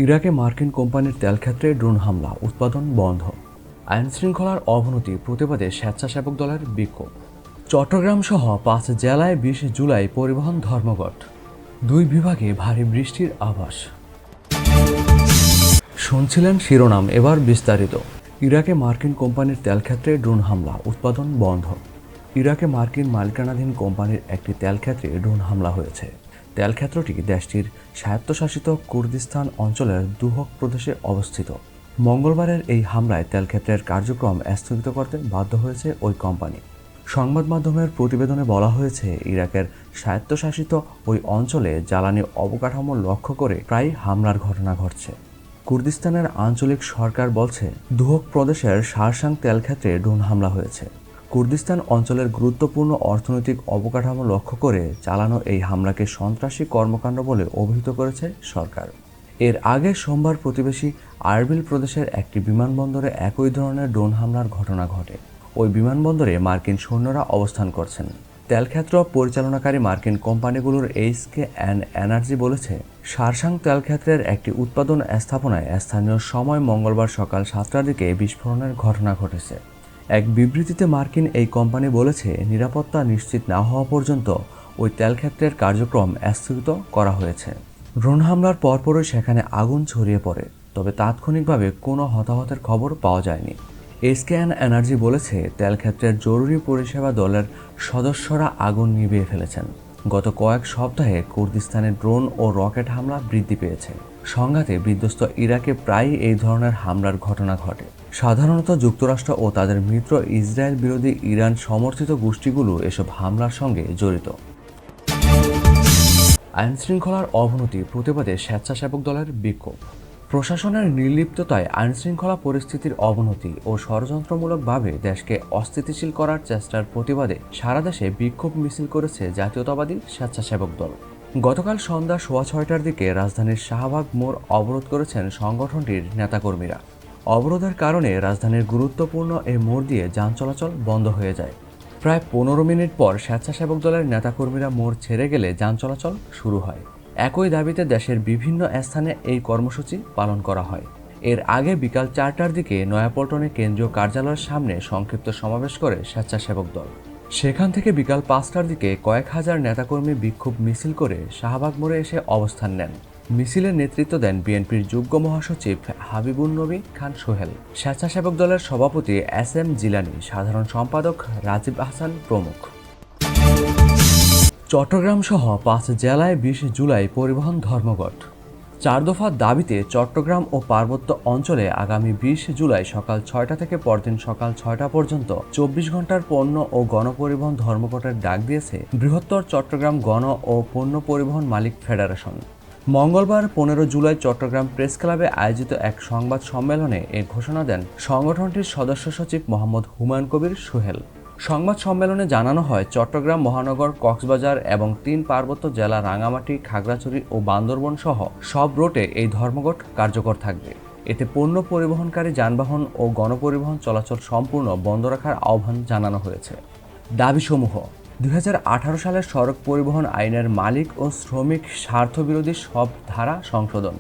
ইরাকে মার্কিন কোম্পানির তেলক্ষেত্রে ড্রোন হামলা, উৎপাদন বন্ধ। আইনশৃঙ্খলার অবনতি প্রতিবাদে স্বেচ্ছাসেবক দলের বিক্ষোভ। চট্টগ্রাম সহ 5 জেলায় 20 জুলাই পরিবহন ধর্মঘট। 2 বিভাগে ভারী বৃষ্টির আভাস। শুনছিলেন শিরোনাম, এবার বিস্তারিত। ইরাকে মার্কিন কোম্পানির তেলক্ষেত্রে ড্রোন হামলা, উৎপাদন বন্ধ। ইরাকে মার্কিন মালিকানাধীন কোম্পানির একটি তেলক্ষেত্রে ড্রোন হামলা হয়েছে। তেলক্ষেত্রটি দেশটির স্বায়ত্তশাসিত কুর্দিস্তান অঞ্চলের দুহক প্রদেশে অবস্থিত। মঙ্গলবারের এই হামলায় তেলক্ষেত্রের কার্যক্রম স্থগিত করতে বাধ্য হয়েছে ওই কোম্পানি। সংবাদ মাধ্যমের প্রতিবেদনে বলা হয়েছে, ইরাকের স্বায়ত্তশাসিত ওই অঞ্চলে জ্বালানি অবকাঠামো লক্ষ্য করে প্রায় হামলার ঘটনা ঘটছে। কুর্দিস্তানের আঞ্চলিক সরকার বলছে, দুহক প্রদেশের শারসাং তেলক্ষেত্রে ড্রোন হামলা হয়েছে। কুর্দিস্তান অঞ্চলের গুরুত্বপূর্ণ অর্থনৈতিক অবকাঠামো লক্ষ্য করে চালানো এই হামলাকে সন্ত্রাসী কর্মকাণ্ড বলে অভিহিত করেছে সরকার। এর আগে সোমবার প্রতিবেশী আরবিল প্রদেশের একটি বিমানবন্দরে একই ধরনের ড্রোন হামলার ঘটনা ঘটে। ওই বিমানবন্দরে মার্কিন সৈন্যরা অবস্থান করছেন। তেলক্ষেত্র পরিচালনাকারী মার্কিন কোম্পানিগুলোর এইচকেএন এনার্জি বলেছে, শারসাং তেলক্ষেত্রের একটি উৎপাদন স্থাপনায় স্থানীয় সময় মঙ্গলবার সকাল 7টার দিকে বিস্ফোরণের ঘটনা ঘটেছে। এক বিবৃতিতে মার্কিন এই কোম্পানি বলেছে, নিরাপত্তা নিশ্চিত না হওয়া পর্যন্ত ওই তেলক্ষেত্রের কার্যক্রম স্থগিত করা হয়েছে। ড্রোন হামলার পরপরই সেখানে আগুন ছড়িয়ে পড়ে, তবে তাৎক্ষণিকভাবে কোনো হতাহতের খবর পাওয়া যায়নি। এইচকেএন এনার্জি বলেছে, তেলক্ষেত্রের জরুরি পরিষেবা দলের সদস্যরা আগুন নিভিয়ে ফেলেছেন। গত কয়েক সপ্তাহে কুর্দিস্তানে ড্রোন ও রকেট হামলা বৃদ্ধি পেয়েছে। সংঘাতে বিধ্বস্ত ইরাকে প্রায়ই এই ধরনের হামলার ঘটনা ঘটে। সাধারণত যুক্তরাষ্ট্র ও তাদের মিত্র ইসরায়েল বিরোধী ইরান সমর্থিত গোষ্ঠীগুলো এসব হামলার সঙ্গে জড়িত। আইনশৃঙ্খলার অবনতি প্রতিবাদে স্বেচ্ছাসেবক দলের বিক্ষোভ। প্রশাসনের নির্লিপ্ততায় আইনশৃঙ্খলা পরিস্থিতির অবনতি ও ষড়যন্ত্রমূলকভাবে দেশকে অস্থিতিশীল করার চেষ্টার প্রতিবাদে সারা দেশে বিক্ষোভ মিছিল করেছে জাতীয়তাবাদী স্বেচ্ছাসেবক দল। গতকাল সন্ধ্যা 6:15টার দিকে রাজধানীর শাহবাগ মোড় অবরোধ করেছেন সংগঠনটির নেতাকর্মীরা। অবরোধের কারণে রাজধানীর গুরুত্বপূর্ণ এই মোড় দিয়ে যান চলাচল বন্ধ হয়ে যায়। প্রায় 15 মিনিট পর স্বেচ্ছাসেবক দলের নেতাকর্মীরা মোড় ছেড়ে গেলে যান চলাচল শুরু হয়। একই দাবিতে দেশের বিভিন্ন স্থানে এই কর্মসূচি পালন করা হয়। এর আগে বিকাল 4টার দিকে নয়াপল্টনে কেন্দ্রীয় কার্যালয়ের সামনে সংক্ষিপ্ত সমাবেশ করে স্বেচ্ছাসেবক দল। সেখান থেকে বিকাল 5টার দিকে কয়েক হাজার নেতাকর্মী বিক্ষোভ মিছিল করে শাহবাগ মোড়ে এসে অবস্থান নেন। মিছিলের নেতৃত্ব দেন বিএনপির যুগ্ম মহাসচিব হাবিবুন নবী খান সোহেল, স্বেচ্ছাসেবক দলের সভাপতি SM জিলানী, সাধারণ সম্পাদক রাজীব আহসান প্রমুখ। চট্টগ্রাম সহ 5 জেলায় 20 জুলাই পরিবহন ধর্মঘট। 4 দফা দাবিতে চট্টগ্রাম ও পার্বত্য অঞ্চলে আগামী 20 জুলাই সকাল 6টা থেকে পরদিন সকাল 6টা পর্যন্ত 24 ঘন্টার পণ্য ও গণপরিবহন ধর্মঘটের ডাক দিয়েছে বৃহত্তর চট্টগ্রাম গণ ও পণ্য পরিবহন মালিক ফেডারেশন। মঙ্গলবার 15 জুলাই চট্টগ্রাম প্রেস ক্লাবে আয়োজিত এক সংবাদ সম্মেলনে এ ঘোষণা দেন সংগঠনটির সদস্য সচিব মোহাম্মদ হুমায়ুন কবির সোহেল। সংবাদ সম্মেলনে জানানো হয়, চট্টগ্রাম মহানগর, কক্সবাজার এবং 3 পার্বত্য জেলা রাঙামাটি, খাগড়াছড়ি ও বান্দরবন সহ সব রুটে এই ধর্মঘট কার্যকর থাকবে। এতে পণ্য পরিবহনকারী যানবাহন ও গণপরিবহন চলাচল সম্পূর্ণ বন্ধ রাখার আহ্বান জানানো হয়েছে। দাবিসমূহ: 2018 সালের সড়ক পরিবহন আইনের মালিক ও শ্রমিক স্বার্থবিরোধী সব ধারা সংশোধন,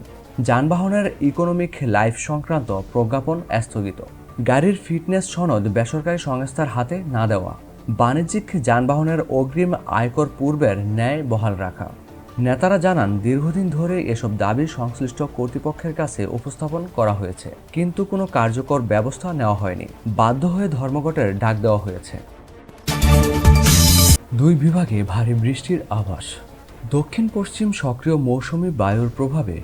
যানবাহনের ইকোনমিক লাইফ সংক্রান্ত প্রজ্ঞাপন স্থগিত, গাড়ির ফিটনেস সনদ বেসরকারি সংস্থার হাতে না দেওয়া, বাণিজ্যিক যানবাহনের অগ্রিম আয়কর পূর্বের ন্যায় বহাল রাখা। নেতারা জানান, দীর্ঘদিন ধরে এসব দাবি সংশ্লিষ্ট কর্তৃপক্ষের কাছে উপস্থাপন করা হয়েছে, কিন্তু কোনো কার্যকর ব্যবস্থা নেওয়া হয়নি। বাধ্য হয়ে ধর্মঘটের ডাক দেওয়া হয়েছে। 2 বিভাগে ভারী বৃষ্টির আভাস। দক্ষিণ পশ্চিম সক্রিয় মৌসুমী বায়ুর প্রভাবে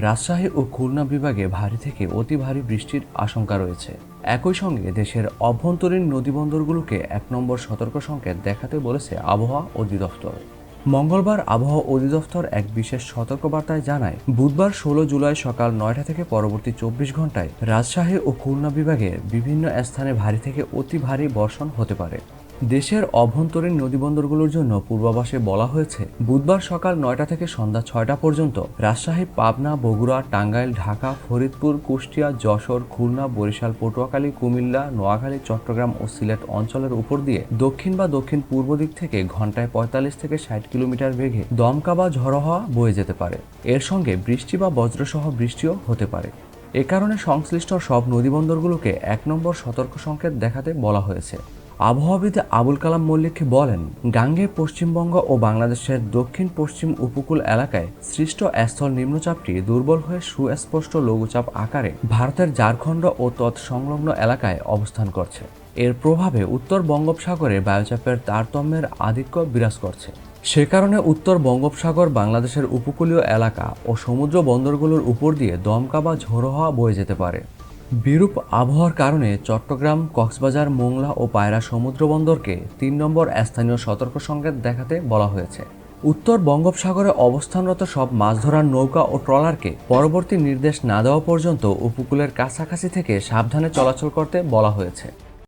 রাজশাহী ও খুলনা বিভাগে ভারী থেকে অতি ভারী বৃষ্টির আশঙ্কা রয়েছে। একই সঙ্গে দেশের অভ্যন্তরীণ নদীবন্দরগুলোকে 1 নম্বর সতর্ক সংকেত দেখাতে বলেছে আবহাওয়া অধিদপ্তর। মঙ্গলবার আবহাওয়া অধিদপ্তর এক বিশেষ সতর্কবার্তায় জানায়, বুধবার 16 জুলাই সকাল 9টা থেকে পরবর্তী 24 ঘন্টায় রাজশাহী ও খুলনা বিভাগের বিভিন্ন স্থানে ভারী থেকে অতি ভারী বর্ষণ হতে পারে। দেশের অভ্যন্তরীণ নদীবন্দরগুলোর জন্য পূর্বাভাসে বলা হয়েছে বুধবার সকাল 9টা থেকে সন্ধ্যা 6টা পর্যন্ত রাজশাহী, পাবনা, বগুড়া, টাঙ্গাইল, ঢাকা, ফরিদপুর, কুষ্টিয়া, যশোর, খুলনা, বরিশাল, পটুয়াখালী, কুমিল্লা, নোয়াখালী, চট্টগ্রাম ও সিলেট অঞ্চলের উপর দিয়ে দক্ষিণ বা দক্ষিণ পূর্ব দিক থেকে ঘন্টায় 45 থেকে 60 কিলোমিটার বেগে দমকা বা ঝড়ো হাওয়া বয়ে যেতে পারে। এর সঙ্গে বৃষ্টি বা বজ্রসহ বৃষ্টিও হতে পারে। এ কারণে সংশ্লিষ্ট সব নদীবন্দরগুলোকে 1 নম্বর সতর্ক সংকেত দেখাতে বলা হয়েছে। আবহাওয়াবিদ আবুল কালাম মল্লিক বলেন, গাঙ্গেয় পশ্চিমবঙ্গ ও বাংলাদেশের দক্ষিণ পশ্চিম উপকূল এলাকায় সৃষ্ট স্থল নিম্নচাপটি দুর্বল হয়ে সুস্পষ্ট লঘুচাপ আকারে ভারতের ঝাড়খণ্ড ও তৎসংলগ্ন এলাকায় অবস্থান করছে। এর প্রভাবে উত্তর বঙ্গোপসাগরে বায়ুচাপের তারতম্যের আধিক্য বিরাজ করছে। সে কারণে উত্তর বঙ্গোপসাগর, বাংলাদেশের উপকূলীয় এলাকা ও সমুদ্র বন্দরগুলোর উপর দিয়ে দমকা বা ঝোড়ো হাওয়া বয়ে যেতে পারে। বিরূপ আবহাওয়ার কারণে চট্টগ্রাম, কক্সবাজার, মোংলা ও পায়রা সমুদ্র বন্দরকে 3 নম্বর স্থানীয় সতর্ক সংকেত দেখাতে বলা হয়েছে। উত্তর বঙ্গোপসাগরে অবস্থানরত সব মাছ ধরার নৌকা ও ট্রলারকে পরবর্তী নির্দেশ না দেওয়া পর্যন্ত উপকূলের কাছাকাছি থেকে সাবধানে চলাচল করতে বলা হয়েছে।